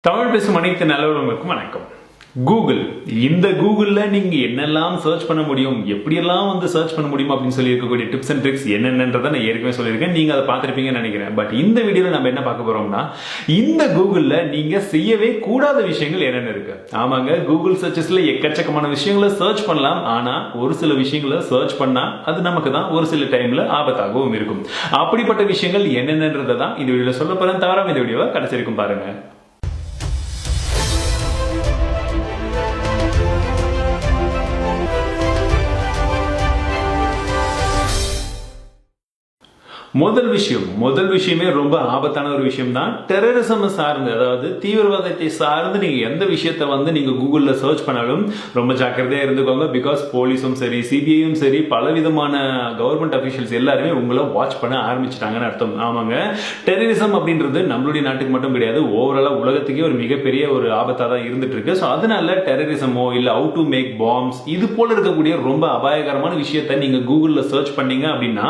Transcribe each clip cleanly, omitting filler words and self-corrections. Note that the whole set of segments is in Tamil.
தமிழ் பேசும் அனைத்து நல்லவர்களுக்கும் வணக்கம். கூகுள், இந்த கூகுள்ல நீங்க என்னெல்லாம் சர்ச் பண்ண முடியும், எப்படியெல்லாம் சர்ச் பண்ண முடியும் அப்படின்னு சொல்லி இருக்கக்கூடிய டிப்ஸ் அண்ட் ட்ரிக்ஸ் என்னென்னன்றதை நான் ஏற்கனவே சொல்லியிருக்கேன். நீங்க அதை பார்த்துருப்பீங்கன்னு நினைக்கிறேன். பட் இந்த வீடியோல நம்ம என்ன பார்க்க போறோம்னா, இந்த கூகுள்ல நீங்க செய்யவே கூடாத விஷயங்கள் என்னென்ன இருக்கு. ஆமாங்க, கூகுள் சர்ச்சஸ்ல எக்கச்சக்கமான விஷயங்களை சர்ச் பண்ணலாம். ஆனா ஒரு சில விஷயங்களை சர்ச் பண்ணா அது நமக்கு தான் ஒரு சில டைம்ல ஆபத்தாகவும் இருக்கும். அப்படிப்பட்ட விஷயங்கள் என்னென்னன்றதை தான் இந்த வீடியோல சொல்ல போறேன். தவறாம இந்த வீடியோவை கடைசி வரைக்கும் பாருங்க. முதல் விஷயமே ரொம்ப ஆபத்தான ஒரு விஷயம் தான். டெரரிசம் சார்ந்து, அதாவது தீவிரவாதத்தை சார்ந்து நீங்க எந்த விஷயத்தை நீங்க கூகுள்ல சர்ச் பண்ணாலும் ரொம்ப ஜாக்கிரதையா இருந்துக்கோங்க. பிகாஸ் போலீஸும் சரி, சிபிஐயும் சரி, பலவிதமான கவர்மெண்ட் அபிஷியல்ஸ் எல்லாருமே உங்களை வாட்ச் பண்ண ஆரம்பிச்சிட்டாங்கன்னு அர்த்தம். ஆமாங்க, டெரரிசம் அப்படின்றது நம்மளுடைய நாட்டுக்கு மட்டும் கிடையாது, ஓவராலா உலகத்துக்கே ஒரு மிகப்பெரிய ஒரு ஆபத்தா தான் இருந்துட்டு இருக்கு. ஸோ அதனால டெரரிசமோ இல்ல ஹவு டு மேக் பாம்ஸ் இது போல இருக்கக்கூடிய ரொம்ப அபாயகரமான விஷயத்தை நீங்க கூகுள்ல சர்ச் பண்ணீங்க அப்படின்னா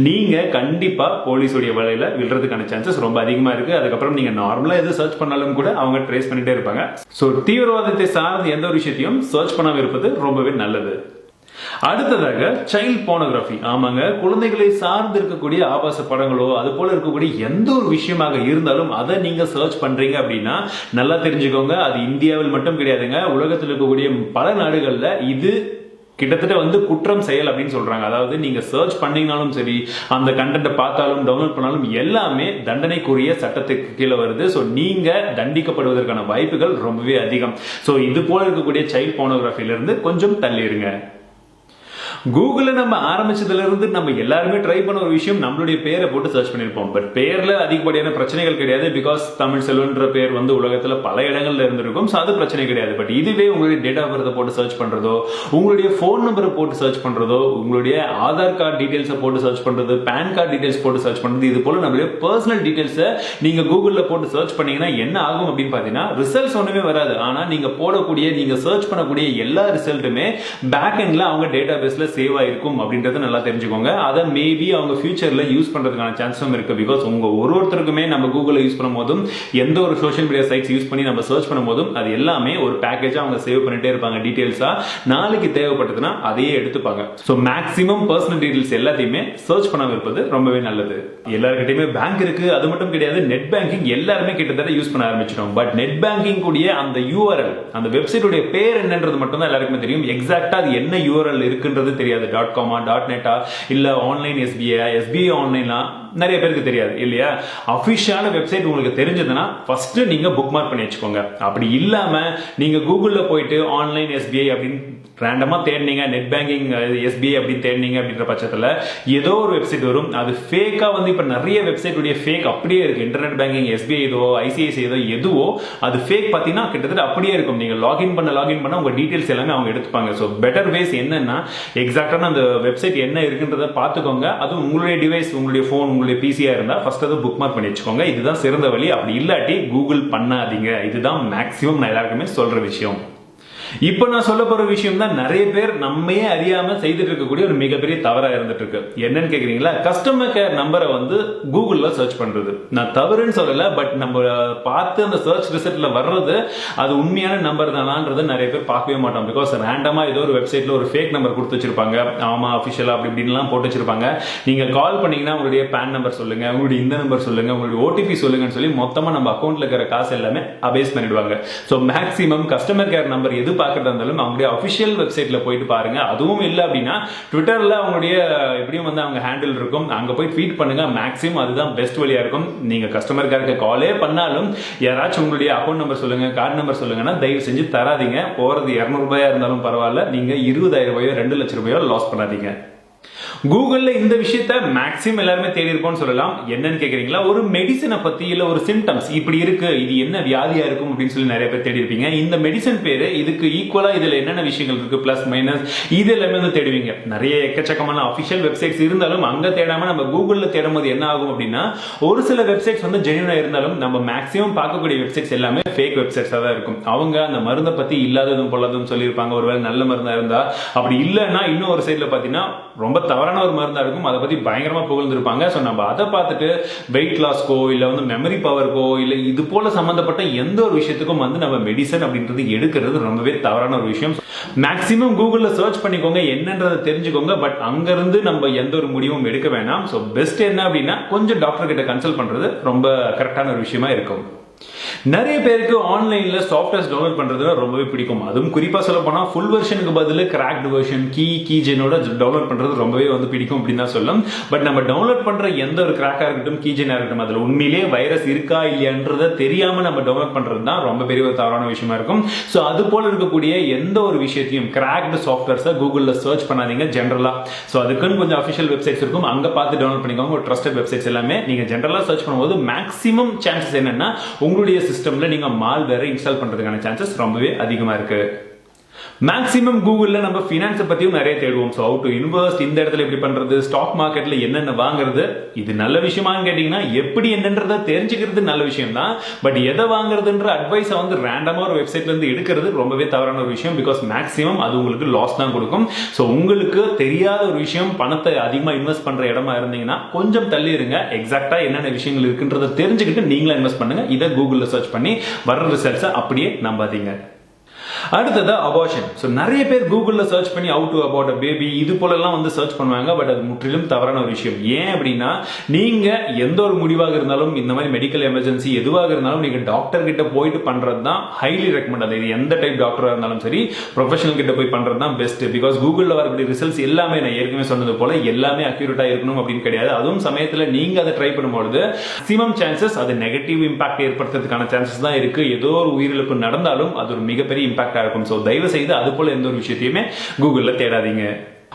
நீங்க கண்டிப்பா போலீஸுடைய வலையில விழுறதுக்கான சான்சஸ் ரொம்ப அதிகமா இருக்கு. அதுக்கப்புறம் நீங்க நார்மலா எது சர்ச் பண்ணாலும் கூட அவங்க ட்ரேஸ் பண்ணிட்டே இருப்பாங்க. சோ தீவிரவாதத்தை சார்ந்த எந்த ஒரு விஷயத்தையும் சர்ச் பண்ணாம இருப்பது ரொம்பவே நல்லது. அடுத்ததாக சைல்ட் போனோகிராஃபி. ஆமாங்க, குழந்தைகளை சார்ந்து இருக்கக்கூடிய ஆபாச படங்களோ அது போல இருக்கக்கூடிய எந்த ஒரு விஷயமாக இருந்தாலும் அதை நீங்க சர்ச் பண்றீங்க அப்படின்னா நல்லா தெரிஞ்சுக்கோங்க, அது இந்தியாவில் மட்டும் கிடையாதுங்க, உலகத்தில் இருக்கக்கூடிய பல நாடுகள்ல இது கிட்டத்தட்ட குற்றம் செயல் அப்படின்னு சொல்றாங்க. அதாவது நீங்க சர்ச் பண்ணீங்கனாலும் சரி, அந்த கண்டென்ட்டை பார்த்தாலும் டவுன்லோட் பண்ணாலும் எல்லாமே தண்டனைக்குரிய சட்டத்துக்கு கீழே வருது. ஸோ நீங்க தண்டிக்கப்படுவதற்கான வாய்ப்புகள் ரொம்பவே அதிகம். ஸோ இது போல இருக்கக்கூடிய சைல்ட் போனோகிராஃபில இருந்து கொஞ்சம் தள்ளிடுங்க. கூகுள்ல நம்ம ஆரம்பிச்சதுல இருந்து நம்ம எல்லாருமே ட்ரை பண்ண ஒரு விஷயம், நம்மளுடைய பேரை போட்டு சர்ச் பண்ணிருப்போம். பட் பேர்ல அதிகப்படியான பிரச்சனைகள் கிடையாது. பிகாஸ் தமிழ் செல்வன்ற பேர் உலகத்துல பல இடங்கள்ல இருந்திருக்கும். ஸோ அது பிரச்சனை கிடையாது. பட் இதுவே உங்களுடைய டேட் ஆஃப் பர்த் போட்டு சர்ச் பண்றதோ, உங்களுடைய போன் நம்பரை போட்டு சர்ச் பண்றதோ, உங்களுடைய ஆதார் கார்டு டீடைல்ஸை போட்டு சர்ச் பண்றது, பேன் கார்டு டீடைல்ஸ் போட்டு சர்ச் பண்றது, இது போல நம்மளுடைய பர்சனல் டீடைல்ஸை நீங்க கூகுள்ல போட்டு சர்ச் பண்ணீங்கன்னா என்ன ஆகும் அப்படின்னு பாத்தீங்கன்னா ரிசல்ட்ஸ் ஒண்ணுமே வராது. ஆனா நீங்க போடக்கூடிய, நீங்க சர்ச் பண்ணக்கூடிய எல்லா ரிசல்ட்டுமே பேக் எண்ட்ல அவங்க டேட்டா பேஸ்ல சேவ் ஆயிருக்கும் அப்படின்றத நல்லா தெரிஞ்சுக்கோங்க. அதை மேபி அவங்க ஃபியூச்சர்ல யூஸ் பண்றதுக்கான சான்ஸும் இருக்கு. பிகாஸ் உங்க ஒருத்தருக்குமே நம்ம கூகுள்ல யூஸ் பண்ணும்போதும் எந்த ஒரு சோஷியல் மீடியா சைட்ஸ் யூஸ் பண்ணி நம்ம சர்ச் பண்ணும்போதும் அது எல்லாமே ஒரு பேக்கேஜா அவங்க சேவ் பண்ணிட்டே இருப்பாங்க டீடைல்ஸா. நாளைக்கு தேவைப்பட்டதுன்னா அதையே எடுத்துப்பாங்க. ஸோ மேக்ஸிமம் பர்சனல் டீடைல்ஸ் எல்லாத்தையுமே சர்ச் பண்ணாம இருப்பது ரொம்பவே நல்லது. எல்லாருக்கிட்டையுமே பேங்க் இருக்கு, அது மட்டும் கிடையாது, நெட் பேங்கிங் எல்லாருமே கிட்டத்தட்ட யூஸ் பண்ண ஆரம்பிச்சிட்டோம். பட் நெட் பேங்கிங் கூடிய அந்த URL, அந்த வெப்சைட் உடைய பேர் என்னன்றது மட்டும் தான் எல்லாருக்குமே தெரியும். எக்ஸாக்டா அது என்ன URL இருக்குன்றது தெரியாது. .com .net இல்ல ஆன்லைன் SBI ஆன்லைனா நிறைய பேருக்கு தெரியாது இல்லையா. அபிஷியலான வெப்சைட் உங்களுக்கு தெரிஞ்சதுன்னா ஃபர்ஸ்ட் நீங்க புக் மார்க் பண்ணி வச்சுக்கோங்க. அப்படி இல்லாம நீங்க கூகுள்ல போயிட்டு ஆன்லைன் SBI அப்படின்னு ரேண்டமா தேடினீங்க, நெட் பேங்கிங் SBI அப்படின்னு தேடினீங்க அப்படின்ற பட்சத்துல ஏதோ ஒரு வெப்சைட் வரும். அது ஃபேக்கா இப்ப நிறைய வெப்சைட் உடைய ஃபேக் அப்படியே இருக்கு. இன்டர்நெட் பேங்கிங் SBI ஏதோ ICICI ஏதோ எதுவோ அது ஃபேக் பாத்தீங்கன்னா கிட்டத்தட்ட அப்படியே இருக்கும். நீங்க லாகின் பண்ண உங்க டீடைல்ஸ் எல்லாமே அவங்க எடுத்துப்பாங்க. ஸோ பெட்டர் வேஸ் என்னன்னா, எக்ஸாக்டான அந்த வெப்சைட் என்ன இருக்குன்றத பார்த்துக்கோங்க. அது உங்களுடைய டிவைஸ், உங்களுடைய போன், உங்களுடைய பிசியா இருந்தா ஃபர்ஸ்ட் அதை புக் மார்க் பண்ணி வச்சுக்கோங்க. இதுதான் சிறந்த வழி. அப்படி இல்லாட்டி கூகுள் பண்ணாதீங்க. இதுதான் மேக்ஸிமம் நான் எல்லாருக்குமே சொல்ற விஷயம். இப்ப நான் சொல்ல போற விஷயம் தான் நிறைய பேர் நம்மையே அறியாம செய்துட்டு இருக்கக்கூடிய ஒரு மிகப்பெரிய தவறா இருந்துட்டு இருக்கு. என்னன்னு கேக்குறீங்களா? கஸ்டமர் கேர் நம்பரை கூகுள்ல சர்ச் பண்றது. நான் தவறுன்னு சொல்லல, பட் நம்ம பார்த்து அந்த சர்ச் ரிசல்ட்ல வர்றது அது உண்மையான நம்பர் தானான்றதை நிறைய பேர் பார்க்கவே மாட்டோம். பிகாஸ் ரேண்டமா ஏதோ ஒரு வெப்சைட்ல ஒரு ஃபேக் நம்பர் கொடுத்து வச்சிருப்பாங்க. ஆமா அபிஷியலா அப்படி இப்படின்லாம் போட்டு வச்சிருப்பாங்க. நீங்க கால் பண்ணீங்கன்னா உங்களுடைய பேன் நம்பர் சொல்லுங்க, உங்களுடைய இந்த நம்பர் சொல்லுங்க, உங்களுடைய OTP சொல்லுங்கன்னு சொல்லி மொத்தமா நம்ம அக்கௌண்ட்ல இருக்கிற காசு எல்லாமே அபேஸ் பண்ணிடுவாங்க. So maximum customer care number எது பார்க்கறதா இருந்தாலும் அவங்களுடைய அபிஷியல் வெப்சைட்ல போயிட்டு பாருங்க. அதுவும் இல்ல அப்படின்னா ட்விட்டர்ல அவங்களுடைய எப்படியும் அவங்க ஹேண்டில் இருக்கும், அங்க போய் ட்வீட் பண்ணுங்க. மேக்ஸிமம் அதுதான் பெஸ்ட் வழியா இருக்கும். நீங்க கஸ்டமர் கேருக்கு காலே பண்ணாலும் யாராச்சும் உங்களுடைய அக்கௌண்ட் நம்பர் சொல்லுங்க, கார்டு நம்பர் சொல்லுங்கன்னா தயவு செஞ்சு தராதீங்க. போறது 200 ரூபாயா இருந்தாலும் பரவாயில்ல, நீங்க 20,000 ரூபாயோ 2 லட்சம் ரூபாயோ லாஸ் பண்ணாதீங்க. கூகுள்ல இந்த விஷயத்த மேக்ஸிமம் எல்லாருமே தேடி இருப்போம்னு சொல்லலாம். என்னன்னு கேக்குறீங்களா? ஒரு மெடிசனை பத்தி இல்ல ஒரு சிம்டம்ஸ் இப்படி இருக்கு, இது என்ன வியாதியா இருக்கும் அப்படின்னு சொல்லி நிறைய பேர் தேடி இருப்பீங்க. இந்த மெடிசன் பேரு, இதுக்கு ஈக்குவலா இதுல என்னென்ன விஷயங்கள் இருக்கு, பிளஸ் மைனஸ், இது எல்லாமே தேடுவீங்க. நிறைய எக்கச்சக்கமான அபிஷியல் வெப்சைட்ஸ் இருந்தாலும் அங்க தேடாம நம்ம கூகுள்ல தேடும் போது என்ன ஆகும் அப்படின்னா, ஒரு சில வெப்சைட்ஸ் ஜென்யூனா இருந்தாலும் நம்ம மேக்ஸிமம் பார்க்கக்கூடிய வெப்சைட்ஸ் எல்லாமே ஃபேக் வெப்சைட்ஸா தான் இருக்கும். அவங்க அந்த மருந்தை பத்தி இல்லாததும் பொல்லாததும் சொல்லியிருப்பாங்க. ஒருவேளை நல்ல மருந்தா இருந்தா, அப்படி இல்லைன்னா இன்னும் ஒரு சைட்ல பாத்தீங்கன்னா ரொம்ப தவறான தவறான ஒரு மருந்தா இருக்கும். அதை பத்தி பயங்கரமா புகழ்ந்திருப்பாங்க. ஸோ நம்ம அதை பார்த்துட்டு வெயிட் லாஸ்க்கோ இல்லை வந்து மெமரி பவருக்கோ இல்லை இது போல சம்பந்தப்பட்ட எந்த ஒரு விஷயத்துக்கும் வந்து நம்ம மெடிசன் அப்படின்றது எடுக்கிறது ரொம்பவே தவறான ஒரு விஷயம். மேக்ஸிமம் கூகுள்ல சர்ச் பண்ணிக்கோங்க, என்னன்றதை தெரிஞ்சுக்கோங்க. பட் அங்கிருந்து நம்ம எந்த ஒரு முடிவும் எடுக்க வேணாம். ஸோ பெஸ்ட் என்ன அப்படின்னா கொஞ்சம் டாக்டர் கிட்ட கன்சல்ட் பண்றது ரொம்ப கரெக்டான ஒரு விஷயமா இருக்கும். நிறைய பேருக்கு ஆன்லைன்ல சாஃப்ட்வேர்ஸ் டவுன்லோட் பண்றது ரொம்பவே பிடிக்கும். அதுவும் குறிப்பா சொல்ல போனா ஃபுல் வெர்ஷனுக்கு பதில் கிராக்டு வெர்ஷன் கீஜெனோட டவுன்லோட் பண்றது ரொம்பவே வந்து பிடிக்கும் அப்படின்னு தான் சொல்லலாம். பட் நம்ம டவுன்லோட் பண்ற எந்த ஒரு கிராக்கா இருக்கட்டும் கீஜெனா இருக்கட்டும் அதுல உண்மையிலேயே வைரஸ் இருக்கா இல்லையான்றதை தெரியாம நம்ம டவுன்லோட் பண்றது தான் ரொம்ப பெரிய ஒரு தவறான விஷயமா இருக்கும். ஸோ அது போல இருக்கக்கூடிய எந்த ஒரு விஷயத்தையும் கிராக்டு சாஃப்ட்வேர்ஸை கூகுள்ல சர்ச் பண்ணாதீங்க ஜென்ரலா. ஸோ அதுக்குன்னு கொஞ்சம் அஃபிஷியல் வெப்சைட்ஸ் இருக்கும், அங்க பார்த்து டவுன்லோட் பண்ணிக்கோங்க. ஒரு ட்ரஸ்டட் வெப்சைட்ஸ் எல்லாமே நீங்க ஜென்ரலா சர்ச் பண்ணும்போது மேக்ஸிமம் சான்சஸ் என்னன்னா உங்களுடைய சிஸ்டம்ல நீங்க மால்வேரை இன்ஸ்டால் பண்றதுக்கான சான்சஸ் ரொம்பவே அதிகமா இருக்கு. மேக்ஸிமம் கூகுள்ல நம்ம ஃபினான்ஸ் பத்தியும் நிறைய தேடுவோம். ஸோ ஹவு டு இன்வெஸ்ட், இந்த இடத்துல எப்படி பண்றது, ஸ்டாக் மார்க்கெட்ல என்னென்ன வாங்குறது, இது நல்ல விஷயமான்னு கேட்டீங்கன்னா எப்படி என்னன்றதை தெரிஞ்சுக்கிறது நல்ல விஷயம் தான். பட் எதை வாங்குறதுன்ற அட்வைஸை வந்து ரேண்டமா ஒரு வெப்சைட்ல இருந்து எடுக்கிறது ரொம்பவே தவறான ஒரு விஷயம். பிகாஸ் மேக்ஸிமம் அது உங்களுக்கு லாஸ் தான் கொடுக்கும். ஸோ உங்களுக்கு தெரியாத ஒரு விஷயம் பணத்தை அதிகமாக இன்வெஸ்ட் பண்ற இடமா இருந்தீங்கன்னா கொஞ்சம் தள்ளி இருங்க. எக்ஸாக்டா என்னென்ன விஷயங்கள் இருக்குன்றதை தெரிஞ்சுக்கிட்டு நீங்களா இன்வெஸ்ட் பண்ணுங்க. இதை கூகுள்ல சர்ச் பண்ணி வர ரிசல்ட்ஸை அப்படியே நம்பாதீங்க. அடுத்ததா அபார்ஷன். ஸோ நிறைய பேர் கூகுள்ல சர்ச் பண்ணி how to abort a baby இது போலலாம் வந்து சர்ச் பண்ணுவாங்க. பட் அது முற்றிலும் தவறான ஒரு விஷயம். ஏன் அப்படின்னா நீங்க எந்த ஒரு முடிவாக இருந்தாலும் இந்த மாதிரி மெடிக்கல் எமர்ஜென்சி எதுவாக இருந்தாலும் நீங்க டாக்டர் கிட்ட போயிட்டு பண்றது தான் ஹைலி ரெக்கமெண்ட். அது எந்த டைப் டாக்டரா இருந்தாலும் சரி ப்ரொஃபஷனல் கிட்ட போய் பண்றது தான் பெஸ்ட். பிகாஸ் கூகுள்ல வரக்கூடிய ரிசல்ட்ஸ் எல்லாமே நான் ஏற்கனவே சொன்னது போல எல்லாமே அக்யூரேட்டா இருக்கணும் அப்படின்னு கிடையாது. அதுவும் சமயத்தில் நீங்க அதை ட்ரை பண்ணும்போது மேக்ஸிமம் சான்சஸ் அது நெகட்டிவ் இம்பாக்ட் ஏற்படுத்துறதுக்கான சான்சஸ் தான் இருக்கு. ஏதோ ஒரு உயிரிழப்பு நடந்தாலும் அது ஒரு மிகப்பெரிய இம்பாக்ட் இருக்கும். சோ தயவு செய்து அது போல எந்த ஒரு விஷயத்தையுமே கூகுள்ல தேடாதீங்க.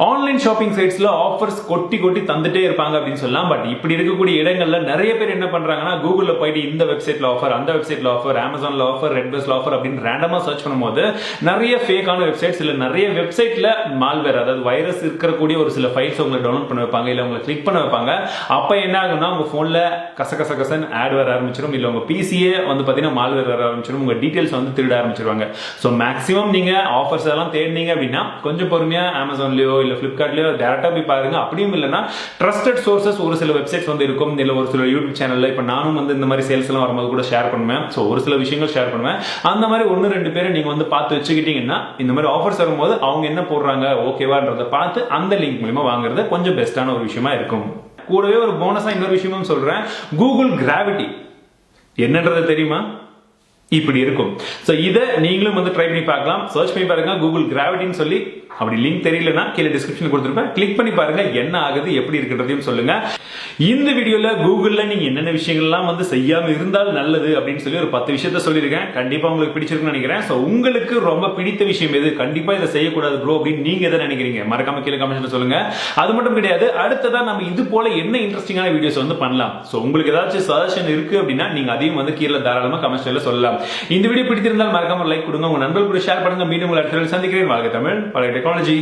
ஆன்லைன் ஷாப்பிங் சைட்ஸ்ல ஆஃபர்ஸ் கொட்டி கொட்டி தந்துட்டே இருப்பாங்க அப்படின்னு சொல்லலாம். பட் இப்படி இருக்கக்கூடிய இடங்கள்ல நிறைய பேர் என்ன பண்றாங்கன்னா கூகுள்ல போயிட்டு இந்த வெப்சைட்ல ஆஃபர், அந்த வெப்சைட்ல ஆஃபர், அமேசான்ல ஆஃபர், ரெட் பஸ்ல ஆஃபர் அப்படின்னு ரேண்டமா சர்ச் பண்ணும்போது நிறைய ஃபேக்கான வெப்சைட்ஸ் இல்ல நிறைய வெப்சைட்ல மால்வேர் அதாவது வைரஸ் இருக்கக்கூடிய ஒரு சில ஃபைல்ஸ் உங்களை டவுன்லோட் பண்ண வைப்பாங்க இல்ல உங்களை கிளிக் பண்ண வைப்பாங்க. அப்ப என்ன ஆகும்னா உங்க போன்ல கசகசகசன் ஆட் வர ஆரம்பிச்சிடும். இல்ல உங்க பிசியே வந்து பாத்தீங்கன்னா மால்வேர் வர ஆரம்பிச்சிடும். உங்க டீடைல்ஸ் வந்து திருட ஆரம்பிச்சிருவாங்க. சோ மேக்ஸிமம் நீங்க ஆஃபர்ஸ் எல்லாம் தேடினீங்க அப்படின்னா கொஞ்சம் பொறுமையா அமேசான்லயோ இல்ல பிளிப்கார்ட்லயோ டைரக்டா போய் பாருங்க. அப்படியும் இல்லைன்னா ட்ரஸ்டட் சோர்சஸ் ஒரு சில வெப்சைட்ஸ் வந்து இருக்கும். இல்ல ஒரு சில யூடியூப் சேனல்ல இப்ப நானும் வந்து இந்த மாதிரி சேல்ஸ் எல்லாம் வரும்போது கூட ஷேர் பண்ணுவேன். சோ ஒரு சில விஷயங்கள் ஷேர் பண்ணுவேன். அந்த மாதிரி ஒன்னு ரெண்டு பேரை நீங்க வந்து பார்த்து வச்சுக்கிட்டீங்கன்னா இந்த மாதிரி ஆஃபர்ஸ் வரும்போது அவங்க என்ன போடுறாங்க ஓகேவான்றதை பார்த்து அந்த லிங்க் மூலமா வாங்குறது கொஞ்சம் பெஸ்டான ஒரு விஷயமா இருக்கும். கூடவே ஒரு போனஸா இன்னொரு விஷயமும் சொல்றேன். கூகுள் கிராவிட்டி என்னன்றது தெரியுமா? இப்படி இருக்கும். சோ இதை நீங்களும் வந்து ட்ரை பண்ணி பார்க்கலாம். சர்ச் பண்ணி பாருங்க கூகுள் கிராவிட்டின்னு சொல்லி. அப்படி லிங்க் தெரியலனா கீழே டிஸ்கிரிப்ஷன்ல கொடுத்திருப்பேன். கிளிக் பண்ணி பாருங்க என்ன ஆகுது எப்படி இருக்குன்றதையும் சொல்லுங்க. இந்த வீடியோல கூகுள்ல நீங்க என்னென்ன விஷயங்கள்லாம் வந்து செய்யாம இருந்தால் நல்லது அப்படின்னு சொல்லி ஒரு 10 விஷயத்தை சொல்லியிருக்கேன். கண்டிப்பா உங்களுக்கு பிடிச்சிருக்குன்னு நினைக்கிறேன். சோ உங்களுக்கு ரொம்ப பிடித்த விஷயம் எது, கண்டிப்பா இதை செய்யக்கூடாது ப்ரோ அப்படின்னு நீங்க எதை நினைக்கிறீங்க மறக்காம கீழே கமெண்ட்ல சொல்லுங்க. அது மட்டும் கிடையாது, அடுத்ததா நம்ம இது போல என்ன இன்ட்ரெஸ்டிங்கான வீடியோஸ் வந்து பண்ணலாம். சோ உங்களுக்கு ஏதாச்சும் சஜஷன் இருக்கு அப்படின்னா நீங்க அதையும் வந்து கீழே தாராளமா கமெண்ட்ஸ்ல சொல்லலாம். இந்த வீடியோ பிடித்திருந்தால் மறக்காம லைக் கொடுங்க, உங்க நண்பர்கள் கூட ஷேர் பண்ணுங்க. மீண்டும் உங்களை அடுத்த சந்திக்கிறேன். வாழ்க தமிழ், பழைய டெக்னாலஜி.